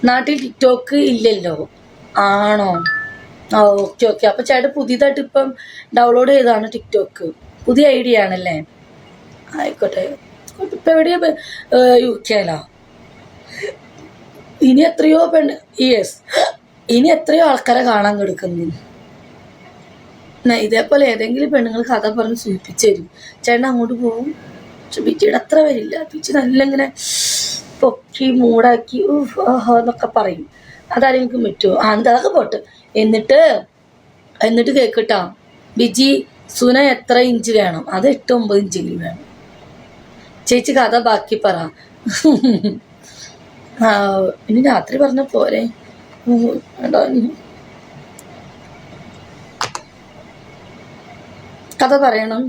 നാട്ടിൽ ടിക്ടോക്ക് ഇല്ലല്ലോ? ആണോ? ആ, ഓക്കെ ഓക്കെ. അപ്പം ചേട്ടൻ പുതിയതായിട്ട് ഇപ്പം ഡൗൺലോഡ് ചെയ്തതാണ് ടിക്ടോക്ക്. പുതിയ ഐഡിയ ആണല്ലേ? ആയിക്കോട്ടെ. ഇപ്പം എവിടെയാ? യു കെയിലാ? ഇനി എത്രയോ യെസ്, ഇനി എത്രയോ ആൾക്കാരെ കാണാൻ കിടക്കുന്നു. ഇതേപോലെ ഏതെങ്കിലും പെണ്ണുങ്ങൾ കഥ പറഞ്ഞ് സൂചിപ്പിച്ചു തരും. ചേട്ടൻ അങ്ങോട്ട് പോകും. പക്ഷെ ബിജിയുടെ അത്ര വരില്ല. ബിജി നല്ല ഇങ്ങനെ പൊക്കി മൂടാക്കി എന്നൊക്കെ പറയും. അതാരെങ്കിലും പറ്റുമോ? അതൊക്കെ പോട്ട്. എന്നിട്ട് കേൾക്കട്ടോ, ബിജി സുന എത്ര ഇഞ്ച് വേണം? അത് 8-9 ഇഞ്ചെങ്കിലും വേണം. ചേച്ചി കഥ ബാക്കി പറ. ഇനി രാത്രി പറഞ്ഞ പോരെ? വേണ്ടോ? കഥ പറയണം.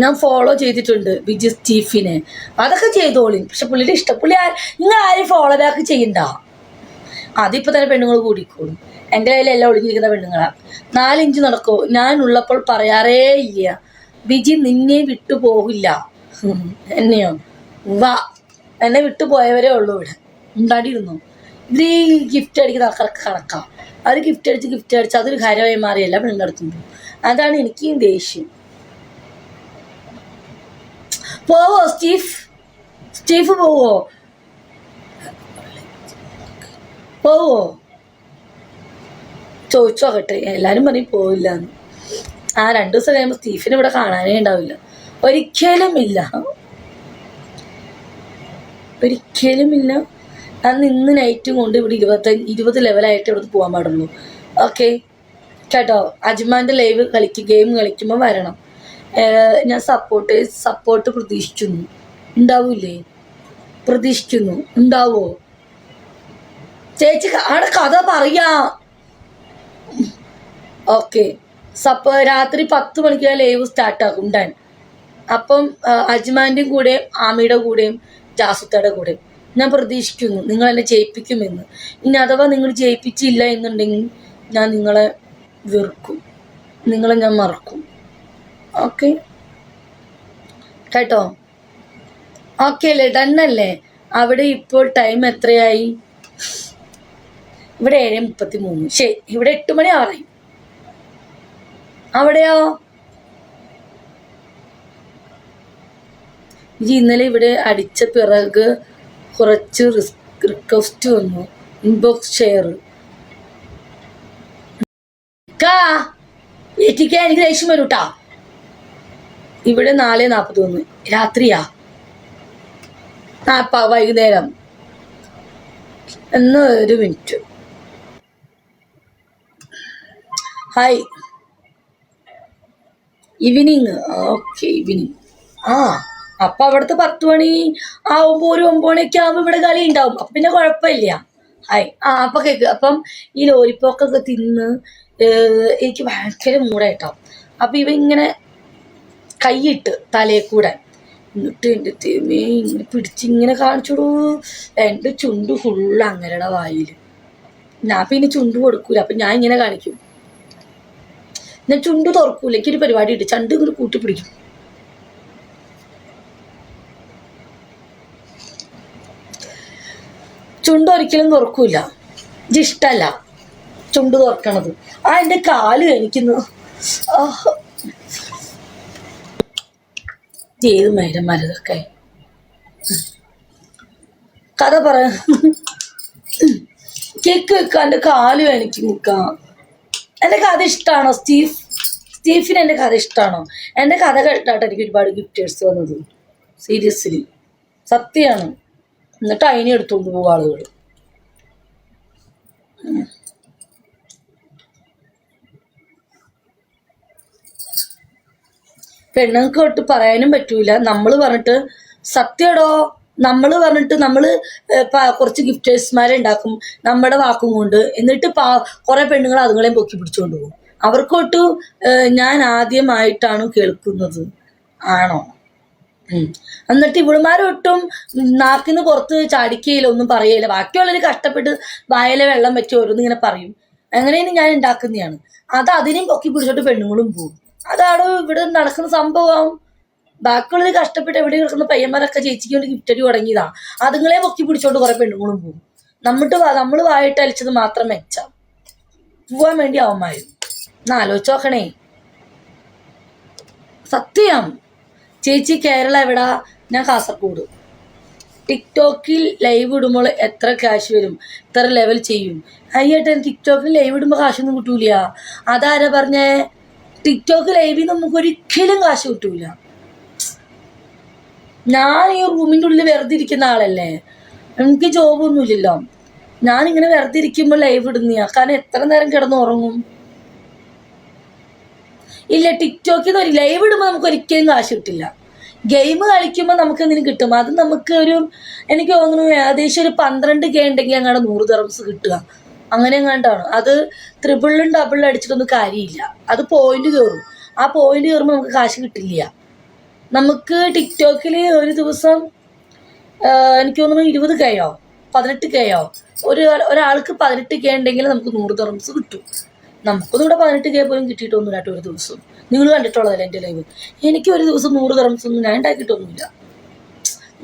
ഞാൻ ഫോളോ ചെയ്തിട്ടുണ്ട് ബിജി സ്റ്റീഫിനെ. അതൊക്കെ ചെയ്തോളി. പക്ഷെ പുള്ളിയുടെ ഇഷ്ടം. നിങ്ങൾ ആരും ഫോളോ ബാക്ക് ചെയ്യണ്ട. അതിപ്പോൾ തന്നെ പെണ്ണുങ്ങൾ കൂടിക്കോളും. എൻ്റെ കയ്യിലെല്ലാം ഒളിഞ്ഞിരിക്കുന്ന പെണ്ണുങ്ങളാണ്. 4 ഇഞ്ച് നടക്കോ? ഞാൻ ഉള്ളപ്പോൾ പറയാറേ ഇല്ല. ബിജി നിന്നെ വിട്ടു പോകില്ല. എന്നെയോ? വാ, എന്നെ വിട്ടു പോയവരേ ഉള്ളൂ ഇവിടെ. ഉണ്ടാടിയിരുന്നു. ഇത് ഈ ഗിഫ്റ്റ് അടിക്കുന്ന ആൾക്കാർക്ക് കണക്കാം. അവർ ഗിഫ്റ്റ് അടിച്ച് അതൊരു കാര്യമായി മാറിയല്ല പെണ്ണെടുക്കുമ്പോൾ. അതാണ് എനിക്ക് ദേഷ്യം. പോവോ സ്റ്റീഫ് പോവോ ചോദിച്ചോക്കട്ടെ. എല്ലാരും പറയും പോവില്ലാന്ന്. 2 ദിവസം കഴിയുമ്പോൾ സ്റ്റീഫിനെ ഇവിടെ കാണാനേ ഉണ്ടാവില്ല. ഒരിക്കലുമില്ല. അന്ന് ഇന്ന് നൈറ്റും കൊണ്ട് ഇവിടെ 20 ലെവലായിട്ട് ഇവിടെ പോകാൻ പാടുള്ളൂ. ഓക്കെ കേട്ടോ? അജ്മാൻ്റെ ലൈവ് ഗെയിം കളിക്കുമ്പോൾ വരണം. ഞാൻ സപ്പോർട്ട് പ്രതീക്ഷിക്കുന്നു. ഉണ്ടാവൂലേ? പ്രതീക്ഷിക്കുന്നു. ഉണ്ടാവോ? ചേച്ചി അവിടെ കഥ പറയാ. ഓക്കെ. രാത്രി 10 മണിക്ക് ലൈവ് സ്റ്റാർട്ടാക്കും ഡൺ. അപ്പം അജ്മാൻ്റെയും കൂടെയും ആമിയുടെ കൂടെയും ജാസുത്തയുടെ കൂടെയും ഞാൻ പ്രതീക്ഷിക്കുന്നു നിങ്ങൾ എന്നെ ജയിപ്പിക്കുമെന്ന്. ഇനി അഥവാ നിങ്ങൾ ജയിപ്പിച്ചില്ല എന്നുണ്ടെങ്കിൽ ഞാൻ നിങ്ങളെ വെറുക്കും. നിങ്ങളെ ഞാൻ മറക്കും. ഓക്കെ കേട്ടോ? ഓക്കെ അല്ലേ? ഡണ്ണല്ലേ? അവിടെ ഇപ്പോൾ ടൈം എത്രയായി? ഇവിടെ 7:33. ശരി, ഇവിടെ 8 മണി ആറായി. അവിടെയോ? ഇന്നലെ ഇവിടെ അടിച്ച പിറക് കുറച്ച് റിക്വസ്റ്റ് വന്നു. Inbox share. എനിക്ക് ദേഷ്യം വരൂട്ടാ. ഇവിടെ 4:41 രാത്രിയാ? വൈകുന്നേരം. ഒരു minute. Hi. Evening. Okay, evening. അപ്പൊ അവിടുത്തെ 10 മണി ആവുമ്പോ ഒരു 9 മണിയൊക്കെ ആവുമ്പോ ഇവിടെ കളി ഉണ്ടാവും. അപ്പൊ പിന്നെ കുഴപ്പമില്ല. ഹായ്. അപ്പൊ കേക്ക്. അപ്പം ഈ ലോലിപ്പോക്കൊക്കെ തിന്ന് എനിക്ക് ഭയങ്കര മൂടായിട്ടാവും. അപ്പൊ ഇങ്ങനെ കൈയിട്ട് തലയിൽ കൂടെ എന്നിട്ട് എൻ്റെ തേമേ ഇങ്ങനെ പിടിച്ചിങ്ങനെ കാണിച്ചോടൂ. എൻ്റെ ചുണ്ട് ഫുള്ള് അങ്ങനെയുടെ വായിൽ. ഞാൻ പിന്നെ ചുണ്ട് കൊടുക്കൂല. അപ്പൊ ഞാൻ ഇങ്ങനെ കാണിക്കും. ഞാൻ ചുണ്ട് തുറക്കൂല. എനിക്കൊരു പരിപാടി ഉണ്ട്. ചണ്ട് ഇങ്ങനെ കൂട്ടിപ്പിടിക്കും. ചുണ്ട് ഒരിക്കലും തുറക്കൂല. ഇഷ്ടല്ല ചുണ്ട് തുറക്കണത്. എൻ്റെ കാല് എനിക്കുന്നു. ഏത് മരന്മാരതൊക്കെ കഥ പറ. കേക്ക് വെക്കാം. എൻ്റെ കാല് എനിക്ക് നിൽക്കാം. എൻ്റെ കഥ ഇഷ്ടമാണോ സ്റ്റീഫിന്? എൻ്റെ കഥ ഇഷ്ടമാണോ? എൻ്റെ കഥ കേട്ടാട്ടോ എനിക്ക് ഒരുപാട് ഗിഫ്റ്റേഴ്സ് വന്നത്. സീരിയസ്ലി സത്യമാണ്. എന്നിട്ട് അതിനെ എടുത്തുകൊണ്ട് പോകും ആളുകൾ. പെണ്ണുങ്ങൾക്ക് തൊട്ട് പറയാനും പറ്റൂല. നമ്മൾ പറഞ്ഞിട്ട് സത്യടോ, നമ്മൾ കുറച്ച് ഗിഫ്റ്റേഴ്സ്മാരെ ഉണ്ടാക്കും നമ്മുടെ വാക്കും കൊണ്ട്. എന്നിട്ട് കുറെ പെണ്ണുങ്ങൾ അതുങ്ങളെയും പൊക്കി പിടിച്ചുകൊണ്ട് പോകും. അവർക്കൊട്ട് ഞാൻ ആദ്യമായിട്ടാണ് കേൾക്കുന്നത്. ആണോ? എന്നിട്ട് ഇവിടുമാരൊട്ടും നാക്കിന്ന് പുറത്ത് ചാടിക്കയില്ല, ഒന്നും പറയയില്ല. ബാക്കിയുള്ളവർ കഷ്ടപ്പെട്ട് വായലെ വെള്ളം വെച്ച് ഓരോന്ന് ഇങ്ങനെ പറയും. അങ്ങനെയാണ് ഞാൻ ഉണ്ടാക്കുന്നതാണ്. അതിനെയും പൊക്കി പിടിച്ചോട്ട് പെണ്ണുങ്ങളും പോകും. അതാണ് ഇവിടെ നടക്കുന്ന സംഭവം. ബാക്കിയുള്ളത് കഷ്ടപ്പെട്ട് എവിടെ കിടക്കുന്ന പയ്യന്മാരൊക്കെ ചേച്ചിക്ക് വേണ്ടി ഗിഫ്റ്റ് അടി തുടങ്ങിയതാ. അതുങ്ങളെ പൊക്കി പിടിച്ചോണ്ട് കുറെ പെണ്ണുങ്ങളും പോകും. നമ്മൾ വായിട്ട് അലിച്ചത് മാത്രം മെച്ചം പോവാൻ വേണ്ടി അവന്മാര്. ഒന്ന് ആലോചിച്ച് നോക്കണേ. സത്യം. ചേച്ചി കേരള എവിടാ? ഞാൻ കാസർഗോഡ്. ടിക്ടോക്കിൽ ലൈവ് ഇടുമ്പോൾ എത്ര ക്യാഷ് വരും? എത്ര ലെവൽ ചെയ്യും? അയ്യേട്ടൻ ടിക്ടോക്കിൽ ലൈവ് ഇടുമ്പോൾ കാശൊന്നും കിട്ടൂല. അതാരാ പറഞ്ഞേ? ടിക്ടോക്ക് ലൈവിൽ നമുക്ക് ഒരിക്കലും കാശ് കിട്ടൂല. ഞാൻ ഈ റൂമിൻ്റെ ഉള്ളിൽ വെറുതെ ഇരിക്കുന്ന ആളല്ലേ, എനിക്ക് ജോബൊന്നുമില്ലല്ലോ. ഞാനിങ്ങനെ വെറുതെ ഇരിക്കുമ്പോൾ ലൈവ് ഇടുന്നയാ. കാരണം എത്ര നേരം കിടന്ന് ഉറങ്ങും? ഇല്ല, ടിക്ടോക്കിൽ നിന്ന് ലൈവ് ഇടുമ്പോൾ നമുക്ക് ഒരിക്കലും കാശ് കിട്ടില്ല. ഗെയിം കളിക്കുമ്പോൾ നമുക്ക് എന്തെങ്കിലും കിട്ടും. അത് നമുക്ക് എനിക്ക് തോന്നുന്നു ഏകദേശം ഒരു 12K ഉണ്ടെങ്കിൽ അങ്ങാണ്ട് 100 ദിർഹംസ് കിട്ടുക. അങ്ങനെ എങ്ങാണ്ടാണ്. അത് ട്രിപ്പിളും ഡബിളും അടിച്ചിട്ടൊന്നും കാര്യമില്ല. അത് പോയിന്റ് കയറും. ആ പോയിന്റ് കയറുമ്പോൾ നമുക്ക് കാശ് കിട്ടില്ല. നമുക്ക് ടിക്ടോക്കിൽ ഒരു ദിവസം എനിക്ക് തോന്നുന്നു 20Kയോ 18Kയോ ഒരാൾക്ക് 18K ഉണ്ടെങ്കിൽ നമുക്ക് 100 ദിർഹംസ് കിട്ടും. നമുക്കൊന്നും ഇവിടെ 18K പോലും കിട്ടിയിട്ടൊന്നുമില്ല കേട്ടോ ഒരു ദിവസം. നിങ്ങൾ കണ്ടിട്ടുള്ളതല്ലേ എൻ്റെ ലൈവ്? എനിക്ക് ഒരു ദിവസം 100 ദിർഹംസ് ഒന്നും ഞാൻ ഉണ്ടാക്കിയിട്ടൊന്നുമില്ല.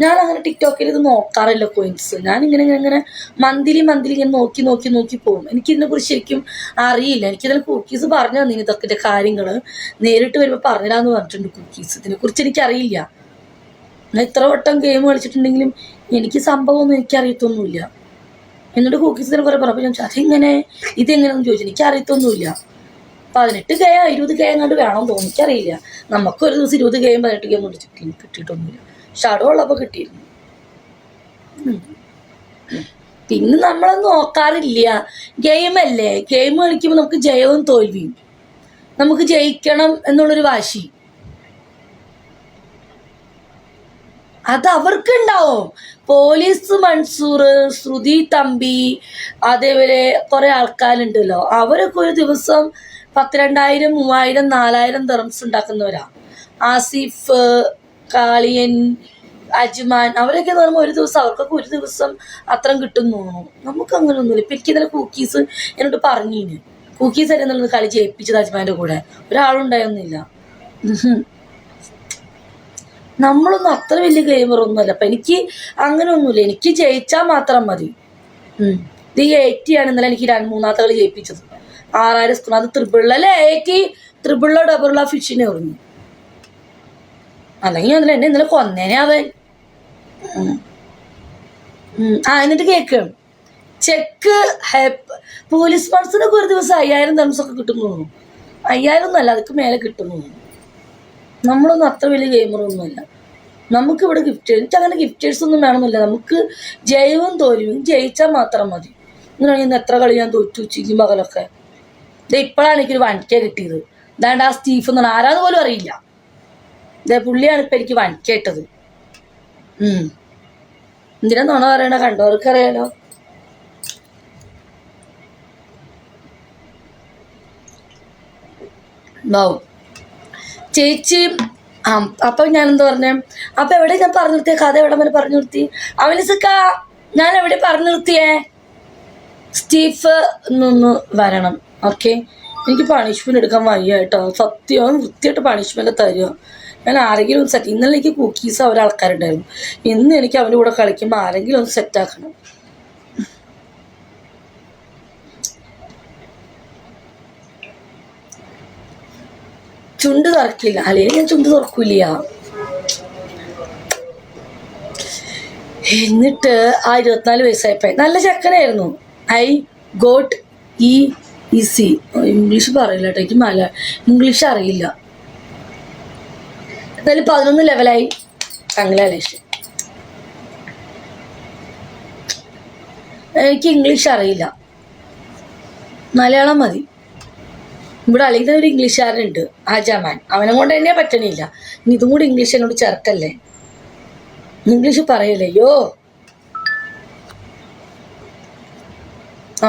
ഞാൻ അങ്ങനെ ടിക്ടോക്കിൽ ഇത് നോക്കാറില്ല കോയിൻസ്. ഞാനിങ്ങനെ മന്ത്ലി ഇങ്ങനെ നോക്കി പോകും. എനിക്കിതിനെക്കുറിച്ച് ശരിക്കും അറിയില്ല. എനിക്കിതിനെ കുക്കീസ് പറഞ്ഞു തന്നിന് ഇതൊക്കെ കാര്യങ്ങൾ. നേരിട്ട് വരുമ്പോൾ പറഞ്ഞിടാന്ന് പറഞ്ഞിട്ടുണ്ട് കുക്കീസ്. ഇതിനെക്കുറിച്ച് എനിക്കറിയില്ല. ഞാൻ ഇത്ര വട്ടം ഗെയിം കളിച്ചിട്ടുണ്ടെങ്കിലും എനിക്ക് സംഭവമൊന്നും എനിക്കറിയത്തൊന്നുമില്ല. എന്നിട്ട് കുക്കീസ് ഇതിനെ കുറേ പറഞ്ഞപ്പോൾ ഞാൻ അതെങ്ങനെ ഇതെങ്ങനെയാണെന്ന് ചോദിച്ചു. എനിക്കറിയത്തൊന്നുമില്ല. 18K 20K എങ്ങാണ്ട് വേണമെന്ന് തോന്നി. എനിക്കറിയില്ല. നമുക്കൊരു ദിവസം 20K 18K ഒന്നും കിട്ടിയിട്ടൊന്നുമില്ല. ഷാഡോ ഉള്ളപ്പോൾ കിട്ടിയിരുന്നു. പിന്നെ നമ്മളൊന്നും നോക്കാറില്ല. ഗെയിമല്ലേ, ഗെയിം കളിക്കുമ്പോൾ നമുക്ക് ജയവും തോൽവിയും. നമുക്ക് ജയിക്കണം എന്നുള്ളൊരു വാശി അത് അവർക്കുണ്ടാവും. പോലീസ് മൻസൂർ, ശ്രുതി തമ്പി, അതേപോലെ കുറെ ആൾക്കാരുണ്ടല്ലോ. അവരൊക്കെ ഒരു ദിവസം 12,000 3,000 4,000 ദിർഹംസ് ഉണ്ടാക്കുന്നവരാ. ആസിഫ്, കാളിയൻ, അജ്മാൻ, അവരൊക്കെ എന്ന് പറയുമ്പോൾ ഒരു ദിവസം അവർക്കൊക്കെ ഒരു ദിവസം അത്രയും കിട്ടുന്നു. നമുക്ക് അങ്ങനെ ഒന്നുമില്ല. ഇപ്പം എനിക്ക് ഇന്നലെ കുക്കീസ് എന്നോട് പറഞ്ഞിന് കുക്കീസ് അല്ലേ എന്നുള്ളത് കളി ജയിപ്പിച്ചത് അജ്മാൻ്റെ കൂടെ. ഒരാളുണ്ടായൊന്നുമില്ല. നമ്മളൊന്നും അത്ര വലിയ ഗെയിമറൊന്നുമല്ല. അപ്പം എനിക്ക് അങ്ങനെ ഒന്നുമില്ല. എനിക്ക് ജയിച്ചാൽ മാത്രം മതി. ഇത് 80 ആണ് ഇന്നലെ എനിക്ക് 3-4 കളി ജയിപ്പിച്ചത്. 6,000 സ്കൂൾ. അത് ത്രിബിളല്ലേ 80 ത്രിബിളോ ഡബിളോ ഫിഷിനെ എറിഞ്ഞു. അല്ലെങ്കിൽ ഞാൻ എന്നെ ഇന്നലെ കൊന്നേനെ അവൻ. എന്നിട്ട് കേക്ക് ചെക്ക് പോലീസ് പൺസിനൊക്കെ ഒരു ദിവസം 5,000 ദിർഹംസൊക്കെ കിട്ടുന്നു. 5,000 ഒന്നുമല്ല, അതൊക്കെ മേലെ കിട്ടുന്നു. നമ്മളൊന്നും അത്ര വലിയ ഗെയിമറൊന്നുമല്ല. നമുക്കിവിടെ എനിക്കങ്ങനെ ഗിഫ്റ്റേഴ്സ് ഒന്നും വേണമെന്നില്ല. നമുക്ക് ജയവും തോൽവിയും. ജയിച്ചാൽ മാത്രം മതി. ഇങ്ങനെയാണെങ്കിൽ ഇന്ന് എത്ര കളി ഞാൻ തോറ്റു ഉച്ചയ്ക്കും പകലൊക്കെ. ഇത് ഇപ്പോഴാണ് എനിക്കൊരു 1K കിട്ടിയത്. ഇതാണ്ട് ആ സ്റ്റീഫ് എന്ന് പറഞ്ഞാൽ ആരാന്ന് പോലും അറിയില്ല. ഇതേ പുള്ളിയാണ് ഇപ്പം എനിക്ക് 1K ഇട്ടത്. എന്തിനാ നുണ പറയണ? കണ്ടവർക്ക് അറിയാലോ. ചേച്ചി അപ്പം ഞാനെന്താ പറഞ്ഞേ? അപ്പം എവിടെ ഞാൻ പറഞ്ഞു നിർത്തിയ കഥ? എവിടെ വരെ പറഞ്ഞു നിർത്തി? അവലിസക്ക ഞാൻ എവിടെ പറഞ്ഞു നിർത്തിയേ? സ്റ്റീഫ് നിന്ന് വരണം. ഓക്കെ, എനിക്ക് പണിഷ്മെന്റ് എടുക്കാൻ വയ്യ കേട്ടോ. സത്യം വൃത്തിയായിട്ട് പണിഷ്മെന്റ് തരുക. ഞാൻ ആരെങ്കിലും ഒന്ന് സെറ്റ്. ഇന്നലെ എനിക്ക് കുക്കീസ് ഒരാൾക്കാരുണ്ടായിരുന്നു. ഇന്ന് എനിക്ക് അവൻ്റെ കൂടെ കളിക്കുമ്പോൾ ആരെങ്കിലും ഒന്ന് സെറ്റാക്കണം. ചുണ്ട് തുറക്കില്ല. അല്ലെങ്കിൽ ഞാൻ ചുണ്ട് തുറക്കൂല. എന്നിട്ട് ആ 24 വയസ്സായപ്പോ നല്ല ചെക്കനായിരുന്നു. I got easy. ഇംഗ്ലീഷ് പറയില്ല കേട്ടോ. എനിക്ക് ഇംഗ്ലീഷ് അറിയില്ല. എന്നാലും 11 ലെവലായി. ബംഗ്ലാദേശ്. എനിക്ക് ഇംഗ്ലീഷ് അറിയില്ല, മലയാളം മതി. ഇവിടെ അല്ലെങ്കിൽ ഒരു ഇംഗ്ലീഷുകാരനുണ്ട്, ആജാമാൻ. അവനെ കൊണ്ട് തന്നെ പറ്റണില്ല. ഇനി ഇതും കൂടി ഇംഗ്ലീഷ് എന്നോട് ചേർക്കല്ലേ. ഇംഗ്ലീഷ് പറയല്ലയോ.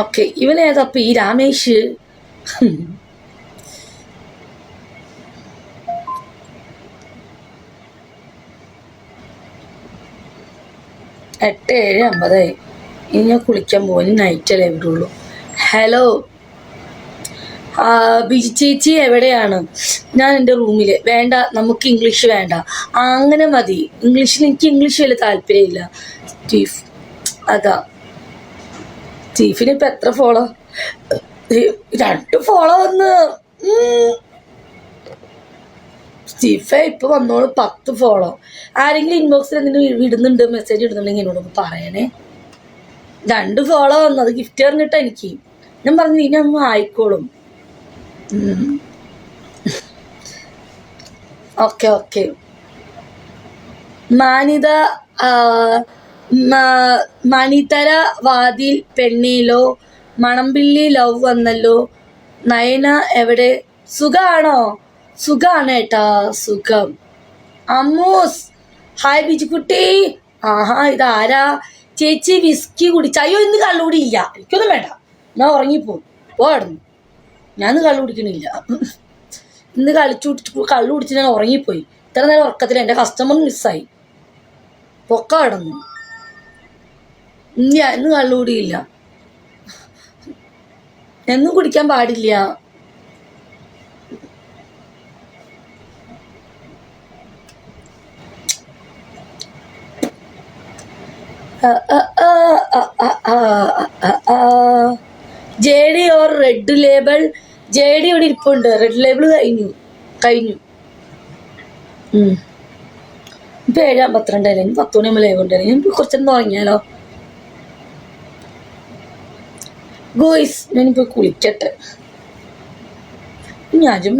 ഓക്കെ, ഇവനേതപ്പ ഈ രാമേഷ്? 8:50 ഇനി ഞാൻ കുളിക്കാൻ പോകും. നൈറ്റല്ലേ വിടുള്ളൂ. ഹലോ ബിജി ചേച്ചി എവിടെയാണ്? ഞാൻ എൻ്റെ റൂമിൽ. വേണ്ട, നമുക്ക് ഇംഗ്ലീഷ് വേണ്ട. അങ്ങനെ മതി. എനിക്ക് ഇംഗ്ലീഷ് വലിയ താല്പര്യമില്ല സ്റ്റീഫ്. അതാ സ്റ്റീഫിന് ഇപ്പം എത്ര ഫോളോ? 2 ഫോളോ വന്ന്. സ്റ്റീഫെ ഇപ്പൊ വന്നോളൂ 10 ഫോളോ. ആരെങ്കിലും ഇൻബോക്സിൽ എന്തെങ്കിലും ഇടുന്നുണ്ട്, മെസ്സേജ് ഇടുന്നുണ്ടെങ്കിൽ എന്നോടൊന്ന് പറയണേ. 2 ഫോളോ വന്നു. അത് ഗിഫ്റ്റ് പറഞ്ഞിട്ടാ എനിക്ക്. ഞാൻ പറഞ്ഞു ഇനി അമ്മ ആയിക്കോളും. ഓക്കെ. മാനിത മണിതര വാതിൽ പെണ്ണീലോ മണമ്പിള്ളി ലവ് വന്നല്ലോ. നയന എവിടെ? സുഖാണോ? സുഖാണ് ഏട്ടാ, സുഖം. അമ്മൂസ് ഹായ് ബിജുക്കുട്ടി. ആഹാ, ഇതാരാ? ചേച്ചി വിസ്കി കുടിച്ച? അയ്യോ, ഇന്ന് കള്ളുകൂടി ഇല്ല. എനിക്കൊന്നും വേണ്ട, ഞാൻ ഉറങ്ങിപ്പോവും. പോടുന്നു. ഞാൻ ഇന്ന് കള്ളു കുടിക്കണില്ല. ഇന്ന് കള്ളു കുടിച്ച് ഞാൻ ഉറങ്ങിപ്പോയി. ഇത്ര നേരം ഉറക്കത്തിൽ എൻ്റെ കസ്റ്റമർ മിസ്സായി. പൊക്ക കിടന്നു. ഇന്ന് കള്ളുകൂടിയില്ല. എന്നും കുടിക്കാൻ പാടില്ല. JD or red label? JD ഇവിടെ ഇരിപ്പുണ്ട്. റെഡ് ലേബിൾ കഴിഞ്ഞു. ഇപ്പൊ 7:52 ഇനി 10 മണി ലൈവ് ഉണ്ടായിരുന്നു. ഞാൻ കുറച്ചൊന്നും ഉറങ്ങിയാലോ ഗോയ്സ്. ഞാനിപ്പോ കുളിക്കട്ടെ. ഞാനും